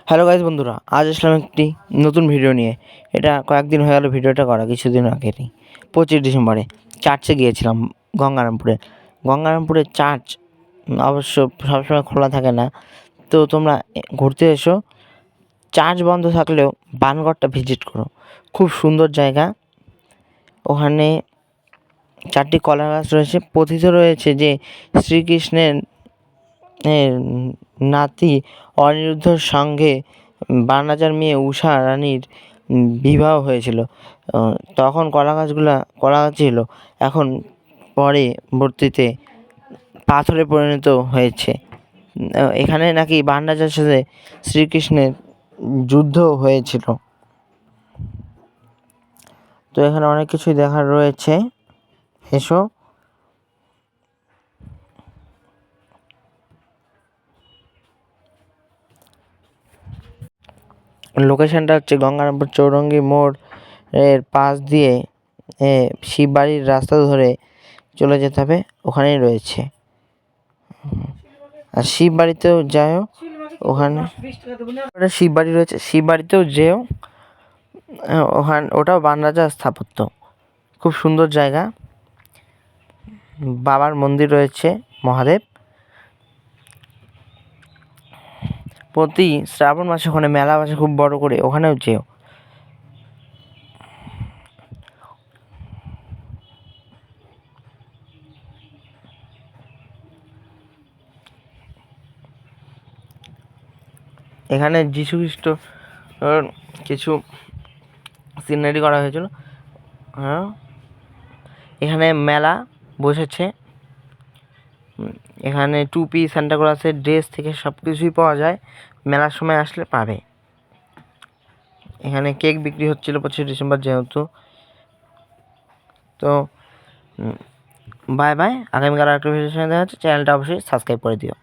Hello guys বন্ধুরা, আজ আসলাম একটি নতুন ভিডিও নিয়ে। এটা কয়েকদিন হয়ে গেল ভিডিওটা করা, কিছুদিন আগেরই 25 ডিসেম্বরে চার্চে গিয়েছিলাম গঙ্গারামপুরের চার্চ অবশ্য সবসময় খোলা থাকে না, তো তোমরা ঘুরতে এসো। চার্চ বন্ধ থাকলেও বানগড়টা ভিজিট করো, খুব সুন্দর জায়গা। ওখানে 4টি কলা গাছ রয়েছে, কথিত রয়েছে যে শ্রীকৃষ্ণের নাতি অনিরুদ্ধর সঙ্গে বানরাজার মেয়ে উষা রানীর বিবাহ হয়েছিল। তখন কলা গাছ ছিল, এখন পরবর্তীতে পাথরে পরিণত হয়েছে। এখানে নাকি বানরাজার সাথে শ্রীকৃষ্ণের যুদ্ধ হয়েছিল। তো এখানে অনেক কিছুই দেখার রয়েছে, এসো। লোকেশনটা হচ্ছে গঙ্গারামপুর চৌরঙ্গি মোড় এর পাশ দিয়ে শিববাড়ির রাস্তা ধরে চলে যেতে হবে, ওখানেই রয়েছে। আর শিববাড়িতেও যাও, ওখানে শিববাড়ি রয়েছে, শিববাড়িতেও যেও। ওটাও বানরাজার স্থাপত্য, খুব সুন্দর জায়গা। বাবার মন্দির রয়েছে, মহাদেব। প্রতি শ্রাবণ মাসে ওখানে মেলা বসে খুব বড় করে, ওখানেও যেও। এখানে যীশু খ্রিস্ট কিছু সিনারি করা হয়েছিল। হ্যাঁ, এখানে মেলা বসেছে। এখানে টুপি, সান্টাক্লজের ড্রেস থেকে সব কিছুই পাওয়া যায়, মেলার সময় আসলে পাবে। এখানে কেক বিক্রি হচ্ছিল 25 ডিসেম্বর যেহেতু। তো বাই বাই, আগামীকাল আরেকটা ভিডিওর সঙ্গে দেখা হচ্ছে। চ্যানেলটা অবশ্যই সাবস্ক্রাইব করে দিও।